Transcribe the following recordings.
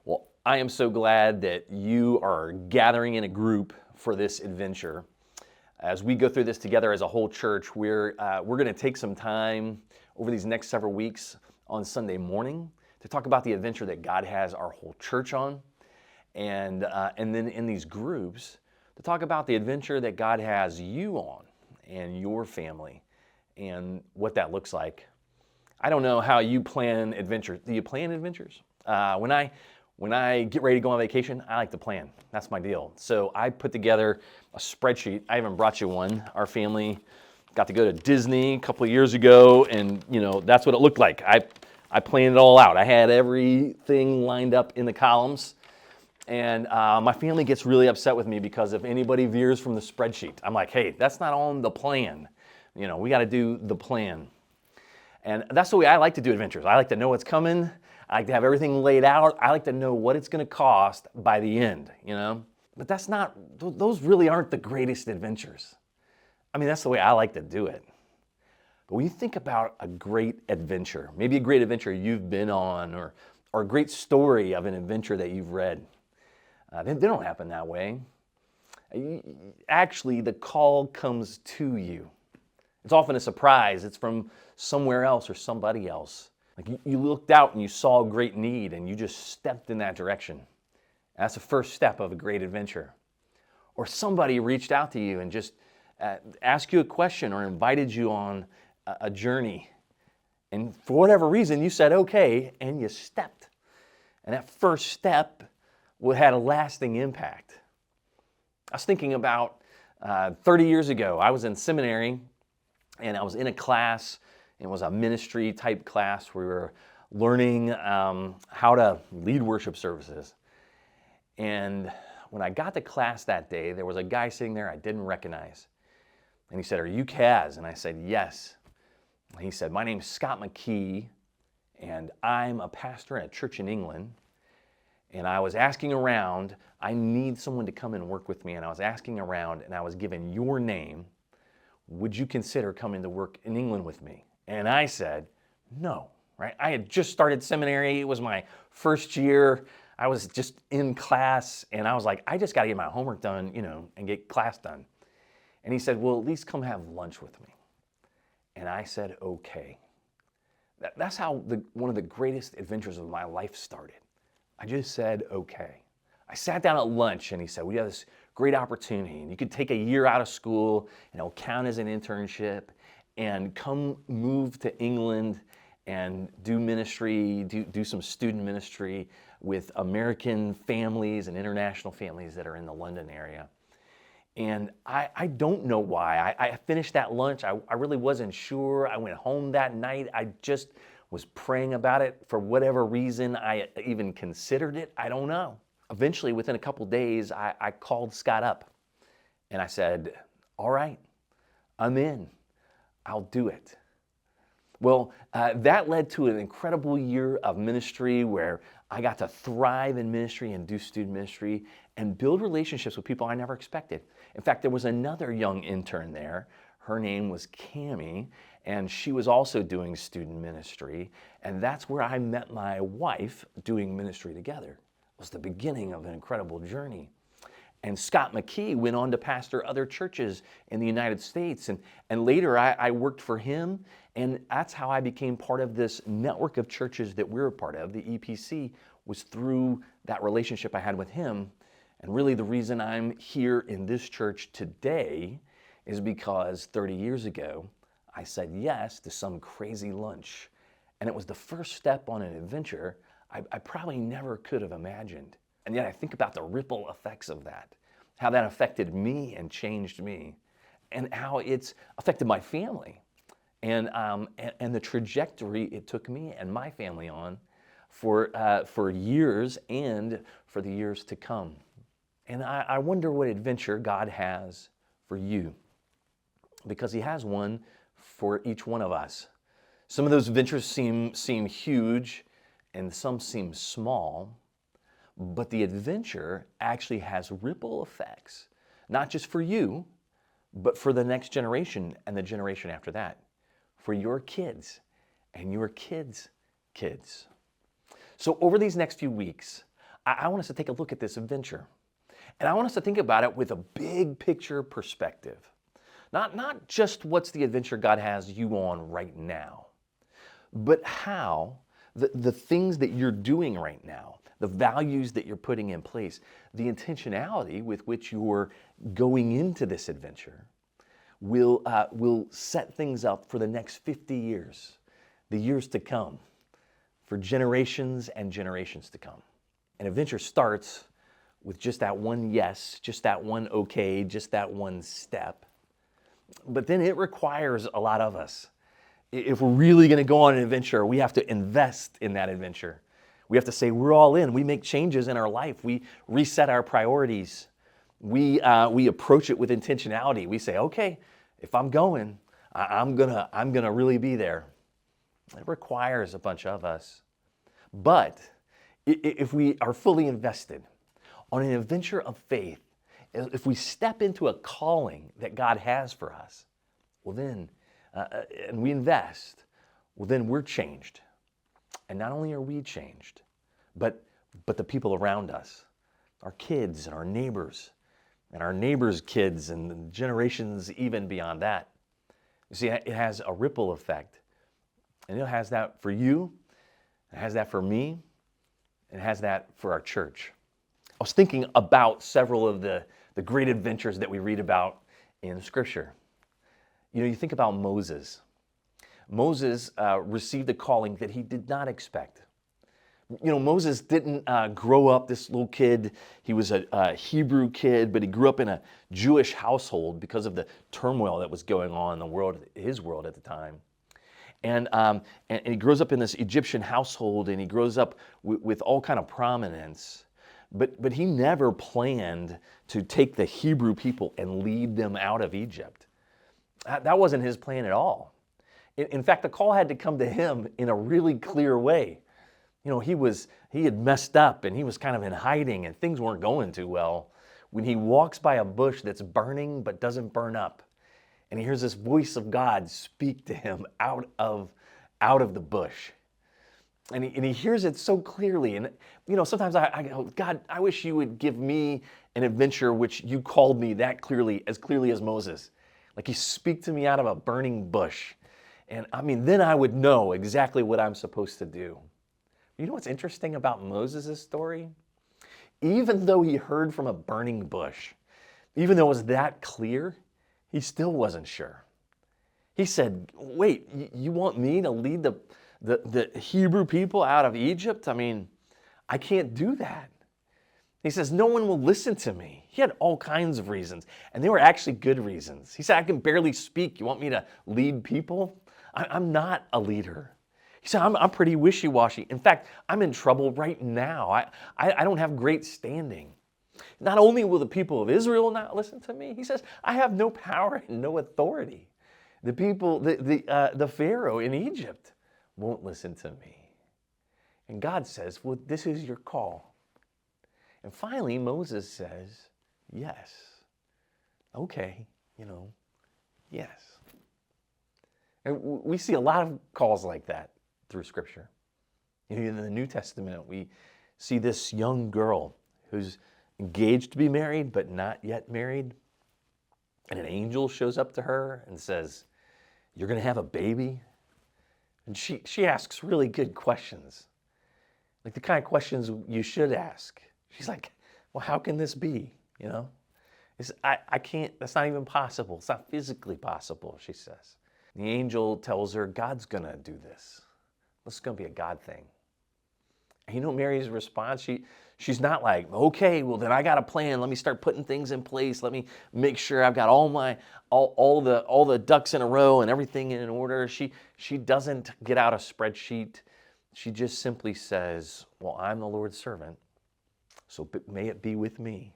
Well, I am so glad that you are gathering in a group for this adventure. As we go through this together as a whole church, we're going to take some time over these next several weeks on Sunday morning to talk about the adventure that God has our whole church on, and then in these groups to talk about the adventure that God has you on and your family and what that looks like. I don't know how you plan adventures. Do you plan adventures? When I get ready to go on vacation, I like to plan. That's my deal. So I put together a spreadsheet. I even brought you one. Our family got to go to Disney a couple of years ago, and that's what it looked like. I planned it all out. I had everything lined up in the columns, and my family gets really upset with me because if anybody veers from the spreadsheet, I'm like, hey, that's not on the plan. We got to do the plan. And that's the way I like to do adventures. I like to know what's coming. I like to have everything laid out. I like to know what it's going to cost by the end, But those really aren't the greatest adventures. I mean, that's the way I like to do it. But when you think about a great adventure, maybe a great adventure you've been on or a great story of an adventure that you've read, they don't happen that way. Actually, the call comes to you. It's often a surprise. It's from somewhere else or somebody else. Like you looked out and you saw a great need and you just stepped in that direction. That's the first step of a great adventure. Or somebody reached out to you and just asked you a question or invited you on a journey. And for whatever reason, you said okay and you stepped. And that first step had a lasting impact. I was thinking about 30 years ago. I was in seminary and I was in a class. It was a ministry type class where we were learning how to lead worship services. And when I got to class that day, there was a guy sitting there I didn't recognize. And he said, "Are you Kaz?" And I said, "Yes." And he said, "My name's Scott McKee, and I'm a pastor at a church in England. And I was asking around, I need someone to come and work with me. And I was asking around, and I was given your name. Would you consider coming to work in England with me?" And I said, no, right? I had just started seminary. It was my first year. I was just in class, and I was like, I just got to get my homework done, and get class done. And he said, well, at least come have lunch with me. And I said, okay. That's how one of the greatest adventures of my life started. I just said, okay. I sat down at lunch, and he said, we have this great opportunity, and you could take a year out of school, and it'll count as an internship, and come move to England and do ministry, do some student ministry with American families and international families that are in the London area. And I don't know why. I finished that lunch. I really wasn't sure. I went home that night. I just was praying about it. For whatever reason, I even considered it. I don't know. Eventually, within a couple days, I called Scott up and I said, all right, I'm in. I'll do it. Well, that led to an incredible year of ministry where I got to thrive in ministry and do student ministry and build relationships with people I never expected. In fact, there was another young intern there. Her name was Cammie, and she was also doing student ministry. And that's where I met my wife doing ministry together. It was the beginning of an incredible journey. And Scott McKee went on to pastor other churches in the United States. And later I worked for him, and that's how I became part of this network of churches that we're a part of. The EPC was through that relationship I had with him. And really the reason I'm here in this church today is because 30 years ago, I said yes to some crazy lunch. And it was the first step on an adventure I probably never could have imagined. And yet I think about the ripple effects of that, how that affected me and changed me, and how it's affected my family, and the trajectory it took me and my family on for years and for the years to come. And I wonder what adventure God has for you, because He has one for each one of us. Some of those adventures seem huge, and some seem small. But the adventure actually has ripple effects, not just for you, but for the next generation and the generation after that, for your kids and your kids' kids. So over these next few weeks, I want us to take a look at this adventure. And I want us to think about it with a big picture perspective. Not just what's the adventure God has you on right now, but how the things that you're doing right now, the values that you're putting in place, the intentionality with which you're going into this adventure will set things up for the next 50 years, the years to come, for generations and generations to come. An adventure starts with just that one yes, just that one okay, just that one step. But then it requires a lot of us. If we're really going to go on an adventure, we have to invest in that adventure. We have to say we're all in. We make changes in our life. We reset our priorities. We approach it with intentionality. We say, okay, if I'm going, I'm gonna really be there. It requires a bunch of us. But if we are fully invested on an adventure of faith, if we step into a calling that God has for us, well then, and we invest, well then we're changed. And not only are we changed, but the people around us, our kids and our neighbors' kids and the generations even beyond that. You see, it has a ripple effect. And it has that for you, it has that for me, and it has that for our church. I was thinking about several of the great adventures that we read about in Scripture. You know, you think about Moses. Moses received a calling that he did not expect. You know, Moses didn't grow up this little kid. He was a Hebrew kid, but he grew up in a Jewish household because of the turmoil that was going on in the world, his world at the time. And he grows up in this Egyptian household, and he grows up with all kind of prominence. But he never planned to take the Hebrew people and lead them out of Egypt. That wasn't his plan at all. In fact, the call had to come to him in a really clear way. You know, he had messed up, and he was kind of in hiding, and things weren't going too well, when he walks by a bush that's burning but doesn't burn up. And he hears this voice of God speak to him out of the bush. And he hears it so clearly. And, you know, sometimes I go, God, I wish you would give me an adventure which you called me that clearly as Moses. Like you speak to me out of a burning bush. And I mean, then I would know exactly what I'm supposed to do. You know what's interesting about Moses' story? Even though he heard from a burning bush, even though it was that clear, he still wasn't sure. He said, wait, you want me to lead the Hebrew people out of Egypt? I mean, I can't do that. He says, no one will listen to me. He had all kinds of reasons, and they were actually good reasons. He said, I can barely speak. You want me to lead people? I'm not a leader. He said, I'm pretty wishy-washy. In fact, I'm in trouble right now. I don't have great standing. Not only will the people of Israel not listen to me, he says, I have no power and no authority. The people, the Pharaoh in Egypt won't listen to me. And God says, well, this is your call. And finally, Moses says, yes. Okay, yes. And we see a lot of calls like that through Scripture. In the New Testament, we see this young girl who's engaged to be married, but not yet married. And an angel shows up to her and says, you're going to have a baby? And she asks really good questions, like the kind of questions you should ask. She's like, well, how can this be? I can't, that's not even possible. It's not physically possible, she says. The angel tells her, God's going to do this. This is going to be a God thing. And Mary's response, she's not like, okay, well then I got a plan. Let me start putting things in place. Let me make sure I've got all the ducks in a row and everything in order. She doesn't get out a spreadsheet. She just simply says, well, I'm the Lord's servant, so may it be with me,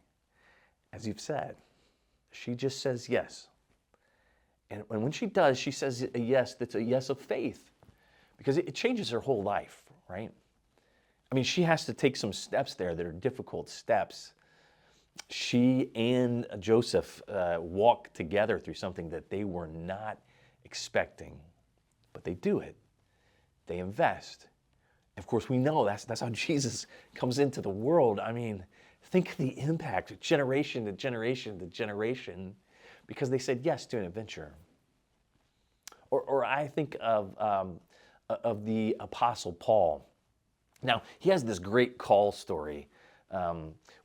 as you've said. She just says yes. And when she does, she says a yes that's a yes of faith, because it changes her whole life, right? I mean, she has to take some steps there that are difficult steps. She and Joseph walk together through something that they were not expecting, but they do it. They invest. Of course, we know that's how Jesus comes into the world. I mean, think of the impact, generation to generation to generation, because they said yes to an adventure. Or I think of the Apostle Paul. Now, he has this great call story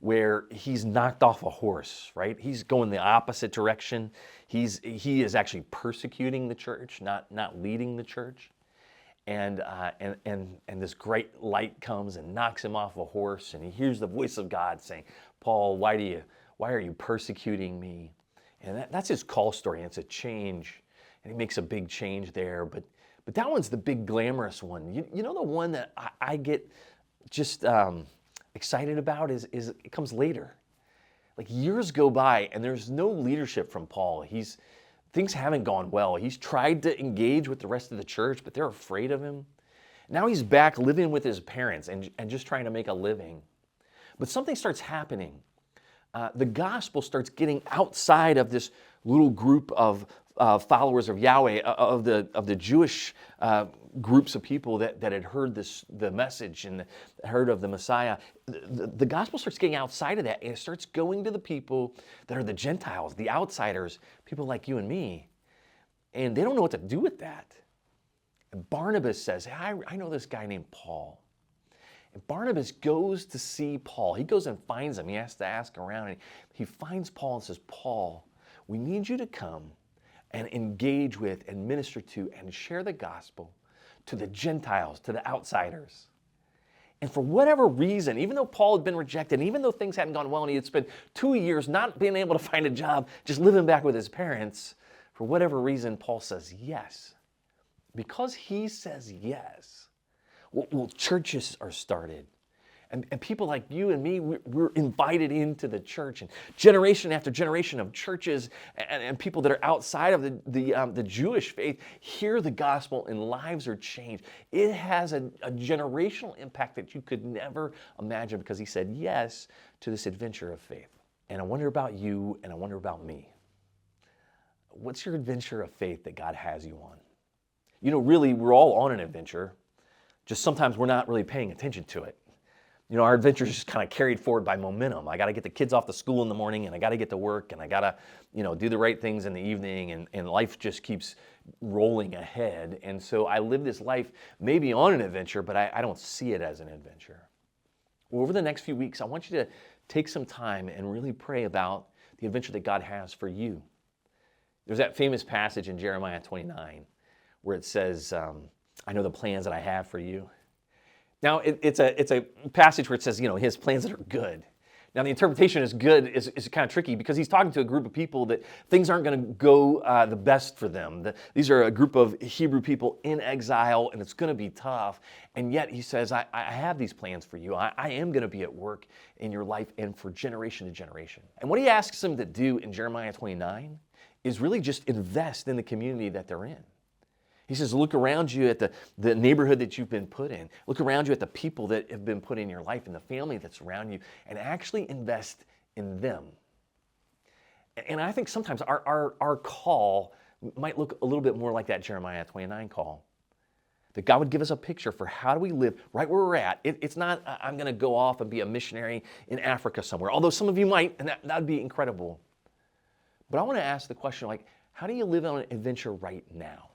where he's knocked off a horse, right? He's going the opposite direction. He is actually persecuting the church, not leading the church. And this great light comes and knocks him off a horse, and he hears the voice of God saying, "Paul, why are you persecuting me?" And that's his call story. And it's a change, and he makes a big change there. But that one's the big glamorous one. You know, the one that I get just excited about is it comes later. Like, years go by, and there's no leadership from Paul. Things haven't gone well. He's tried to engage with the rest of the church, but they're afraid of him. Now he's back living with his parents and just trying to make a living. But something starts happening. The gospel starts getting outside of this little group of followers of Yahweh, of the Jewish groups of people that had heard the message and heard of the Messiah. The gospel starts getting outside of that, and it starts going to the people that are the Gentiles, the outsiders, people like you and me. And they don't know what to do with that. And Barnabas says, hey, I know this guy named Paul. And Barnabas goes to see Paul. He goes and finds him. He has to ask around. And he finds Paul and says, "Paul, we need you to come and engage with and minister to and share the gospel to the Gentiles, to the outsiders." And for whatever reason, even though Paul had been rejected, and even though things hadn't gone well, and he had spent 2 years not being able to find a job, just living back with his parents, for whatever reason, Paul says yes. Because he says yes, well, churches are started. And people like you and me, we're invited into the church, and generation after generation of churches and people that are outside of the Jewish faith hear the gospel and lives are changed. It has a generational impact that you could never imagine, because he said yes to this adventure of faith. And I wonder about you, and I wonder about me. What's your adventure of faith that God has you on? You know, really, we're all on an adventure, just sometimes we're not really paying attention to it. You know, our adventure is just kind of carried forward by momentum. I got to get the kids off to school in the morning, and I got to get to work, and I got to, do the right things in the evening, and life just keeps rolling ahead. And so I live this life maybe on an adventure, but I don't see it as an adventure. Well, over the next few weeks, I want you to take some time and really pray about the adventure that God has for you. There's that famous passage in Jeremiah 29 where it says, "I know the plans that I have for you." Now, it's a passage where it says, his plans that are good. Now, the interpretation is good is kind of tricky, because he's talking to a group of people that things aren't going to go the best for them. These are a group of Hebrew people in exile, and it's going to be tough. And yet he says, I have these plans for you. I am going to be at work in your life and for generation to generation. And what he asks them to do in Jeremiah 29 is really just invest in the community that they're in. He says, look around you at the neighborhood that you've been put in. Look around you at the people that have been put in your life and the family that's around you, and actually invest in them. And I think sometimes our call might look a little bit more like that Jeremiah 29 call. That God would give us a picture for how do we live right where we're at. It's not, I'm going to go off and be a missionary in Africa somewhere, although some of you might, and that would be incredible. But I want to ask the question, how do you live on an adventure right now?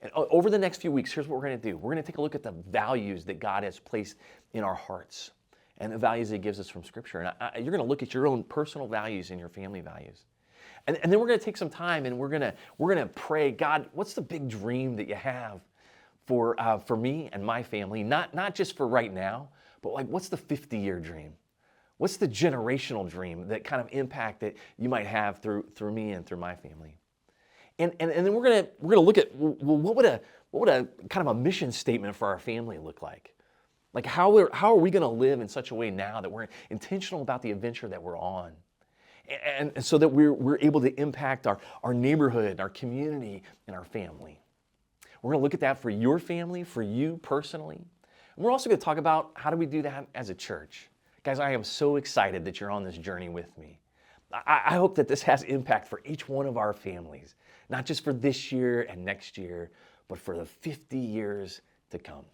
And over the next few weeks, here's what we're going to do. We're going to take a look at the values that God has placed in our hearts and the values that He gives us from Scripture. And you're going to look at your own personal values and your family values. And then we're going to take some time and we're going to pray, God, what's the big dream that you have for me and my family? Not just for right now, but what's the 50-year dream? What's the generational dream, that kind of impact that you might have through me and through my family? And then we're gonna look at, well, what would a kind of a mission statement for our family look like? How are we gonna live in such a way now that we're intentional about the adventure that we're on, and so that we're able to impact our neighborhood, our community, and our family. We're gonna look at that for your family, for you personally. And we're also gonna talk about how do we do that as a church. Guys, I am so excited that you're on this journey with me. I hope that this has impact for each one of our families, not just for this year and next year, but for the 50 years to come.